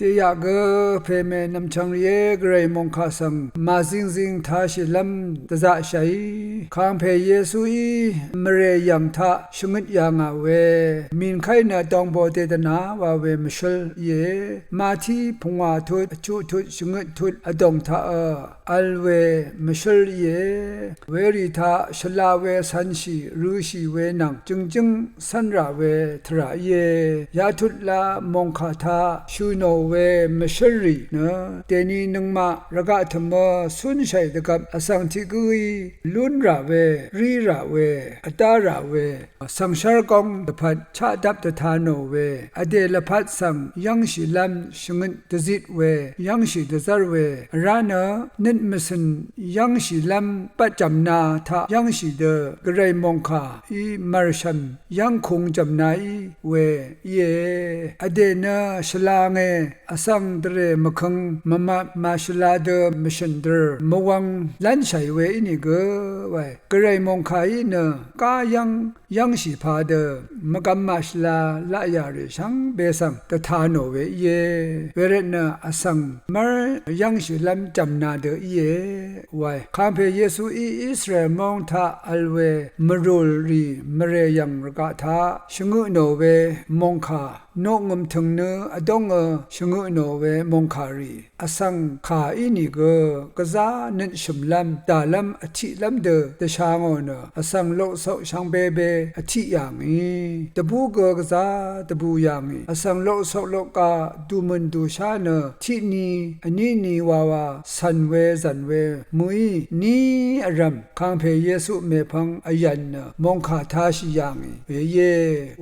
เตียกเพเมนำชังเยกเรมงคาสังมาซิงทาชิลัมตะจะชัยข้างเพเยซูอีมเรยังทะชงดยังเวมินไขเนตองโบเตตนาวาเวมชลเยมาที่พงวาทุดชุทุดชงดทุดอดงทะอัลเวมชลเยเวริทาชลาเวสันชีรูชีเวนังจึงสันราเวทระเยยาทุดลามงคาทาชูโนเวมชรีนะเตนีนึงมาระกะธรรมสุนชัยตะกับอสังทิกุยลุนราเวรีราเวอตาราเวสังชารกองตะพัดชาดับตะทานโนเวอเดลพัดสังยังชิลัมชงนตะจิตเวยังชิตะซารเวรานะนิดมสนยังชิลัมปัจจำนาทะยังชิเดกระไรมงคาอีมารชันยังคงจำนายเวเยอเดนะชลาเงอสังเดรมคังมาชลาเดมชันเดอร์มวังลันชัยเวอินิเกไวกระไรมงคาอินะกายังชิพาเดมกัมมาชลาละยาริชังเบสังตะทานโนเวเยเวเรนะอสังมารยังชิลัมจำนาเดเยไวข้ามเพเยซูอิสราเอลมองทาอัลเวมรูลรีมเรยังรกะทาชงุโนเวมงคานกงมถึงเนอดงชงุโนเวมงคารีอสังขาอินิเกกะซานิชมลัมตาลัมอธิลัมเดตชางอนอสังโลโซชังเบเบอธิยังอีตะบูเกกะซาตะบูยังอีอสังโลโซโลกาดูมันดูชาเนทินีอันนี้นีวาวาสันเวมุยนีอรัมคังเพเยซูเมพังอายันมงคาทาชิยังอีเวเย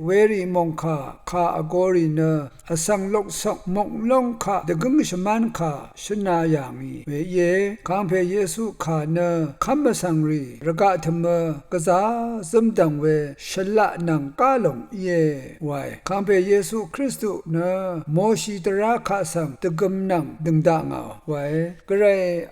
เวรีมงคาคาอโกรีเนอสังโลกสมงลงคาดกึงชมันคาชนายังอีเวเยคังเพเยซูคาเนคัมสังรีระกะธรรมกะซาซึมดังเวชละนังกาลงเยไวคังเพเยซูคริสต์เนโมชิตราคาสังตกึมนังดึงดางเอาไวกระไร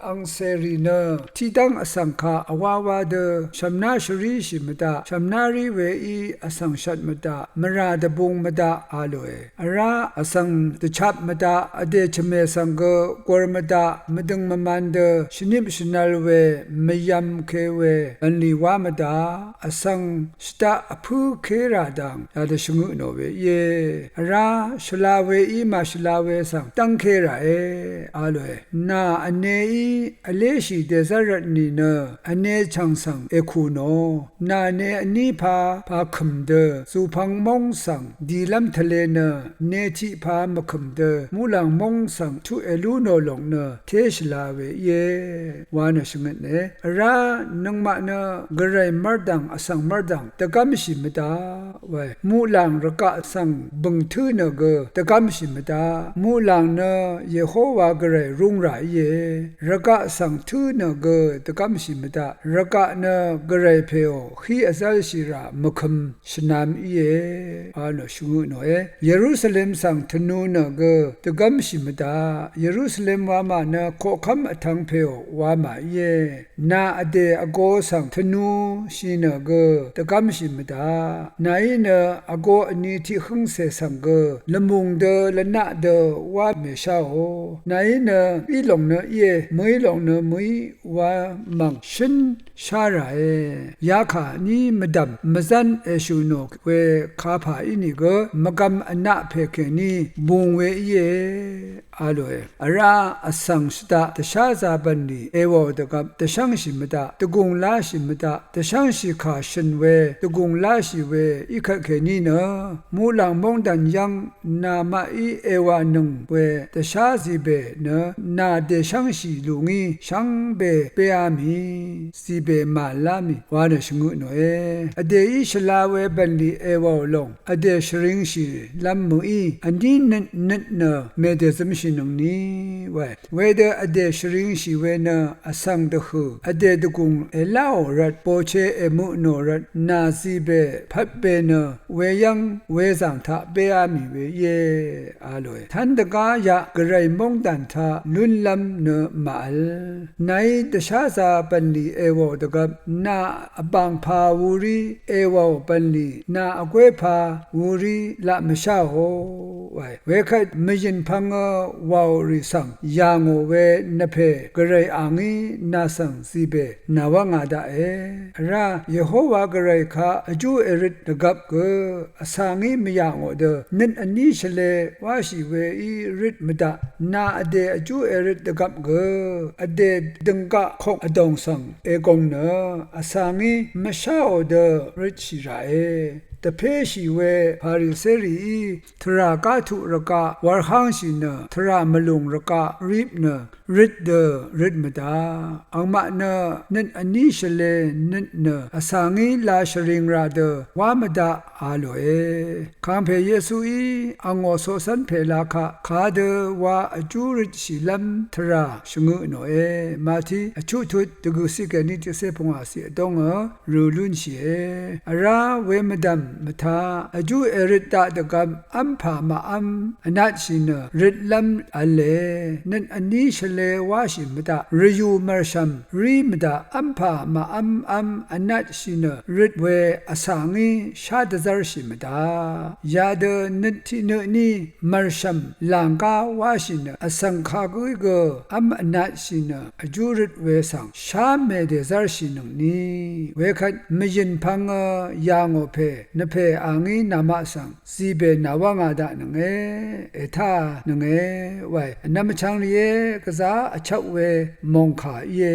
อังเซรีเนที่ตั้งอสังคาอวาวาเดชัมนาชรีชิมตาชัมนารีเวอีอสังชัดมตามราดบุงมตาอาโลเอราอสังตชับมตาอเดชเมสังเกกวรมตามดึงมมันเดชนิบชนาลเวมยมเคเวอันลีวามตาอสังสตาอภูเคราดังยาดชงุโนเวเยราชลาเวอีมาชลาเวสังตังเคราเออาโลเอนาอเนอีอเลชีเดซารัตนีเนอเนชังสังเอคูโนนาเนอนีพาคัมเดสุพังมงสังดีลัมทะเลเนเนทิพามคัมเดมูลังมงสังทุเอลูโนลงเนเทชลาเวเยวานชงเนรานังมาเนกระไรมารดังอสังมารดังตะกัมชิมตาไวมูลังระกะสังบึงทืเนเกตะกัมชิมตามูลังเนเยโฮวากระไรรุงไรเยระกะสังทืเนเกตะกัมชิมตาระกะเนกระไรเพโอขีอซัลชิรามคัมชนามเยอาโนชงุโนเเยรูซาเล็มสังธนูเนเกตะกัมชิมตาเยรูซาเล็มวามาเนโคคัมอทังเพโอวามาเยนาอเดอโกสังธนูชิเนเกตะกัมชิมตานายเนอโกอนีที่ขึงเสสังเกละมุงเดละนะเดวาเมชาโอนายเนอีหลงเนเยมวยหลงเนมวยวามังชินชาราเอยาขานีมดัมมซันเอชูโนเวคาผาอินิเกมกัมอนะเพเคนีบุงเวเยอาโลเออราอสังสตาตชาซาบันนีเอวตกับตชังชิมตาตกุงลาชิมตาตชังชิขาชินเวตกุงลาชิเวอิขะเคนีเนมูลังมงดันยังนามาอีเอวานึงเวตชาซิเบเนนาเดชังชิลุงีชังเบเปอามีซิเบมาลามีวาเนชงุโนเออเดอิชลาเวบันลีเอวาลงอเดชริงชิลัมมุอีอันนี้นันเนเมเดซมชินงนี้เวเดอเดชริงชิเวเนอสังเดฮือเดตกุงเอลาวรัดโปเชเอมุโนรัดนาซีเบพับเบเนเวยังเวสังทะเบอามีเวเยอาโลยทันตกายะกระไรมงดันทะลุนลัมเนมาลในตชาซาปันลีเอวตกับนาอบังพาวูรีเอวปันลีนาอเกวพาวูรีละมช sha ho wai we khat mijin phanga wow ri sang yang o we na phe grai angi na sang sibe na wa nga da ra Yehovah grai kha aju erit de gap ge asangi mya ngo de nin ani shale wa shi we I rit mada na ade aju erit de gap ge ade dengka khong adong sang e gong na asangi masha o de rit shi ra the peshi we hariseri thra ka thu raka warhang shi na thra malung raka rip na rit de rit mada angma na nin ani shale nin na asangi la sharing ra de wa mada alo kampe yesu I ango so san phe la kha de wa aju rit shi lam thra shungu no mati achu thu de gu si ke ni te se ponga si dong ru lun shi ara we madam mata aju erita de gam ampa ma anat shina rit lam ale nen ani shale wa shi mata riyu marsham ri mata ampa ma anat shina rit we asangi shadazar shi mata ya de niti ni marsham langka wa shina asankha gu anat shina aju rit we sang sha me de zar shinung ni we khat mijin phang yango phe na phe angi nama sang sibe nawanga da nge etha nge wai namchang ye kaza achak we mongkha ye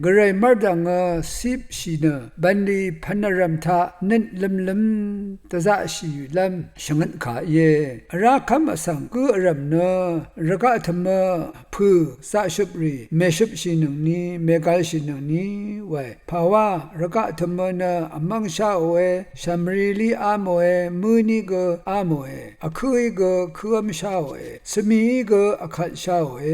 grai mardang sip shina bandi phanaram tha nin lam taza shi lam shangan kha ye ra kham asang ku ram na raka thama phu sa shupri me shup shinung ni megal shinung ni wai phawa raka thama na amang sha we shamrili amoe muni go amoe akhui go khuam shawe smi go akhat shawe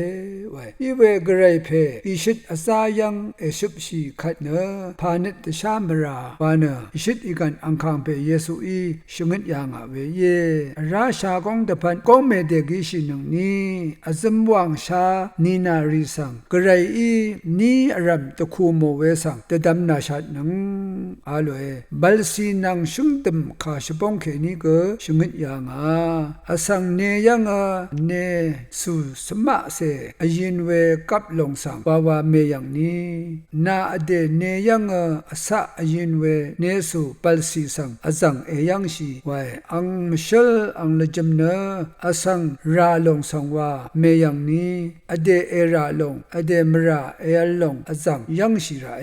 wai iwe grai phe ishit asayang eshup shi khatna phanit shamra wana ishit ikan angkhang pe yesu I shungit yanga we ye ra sha gong de phan kong me de gi shinung ni azam wang sha ni na ri sang grai I ni aram to khu mo we sang te dam na shat nang aloe balsi nang shung tum kha shpong ke ni go shungit yanga asang ne yang ne su sma se ayin we kap long sang wa me yang ni na ade ne yang asa ayin we ne su balsi sang azang e yang shi wai ang mishal ang lejam na asang ra long sang wa me yang ni ade era long ade mra e long azang yang shi ra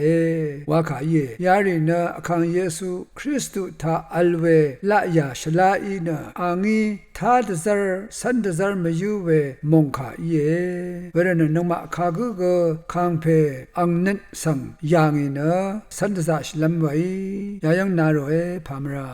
wa kha ye yari na akhang yesu Christu tha alwe la ya shala ina angi tha dazar san dazar mayu we mongkha ye verana noma kha gu go khang phe ang net sang yang ina san dazar shlam wai ya yang na ro phamra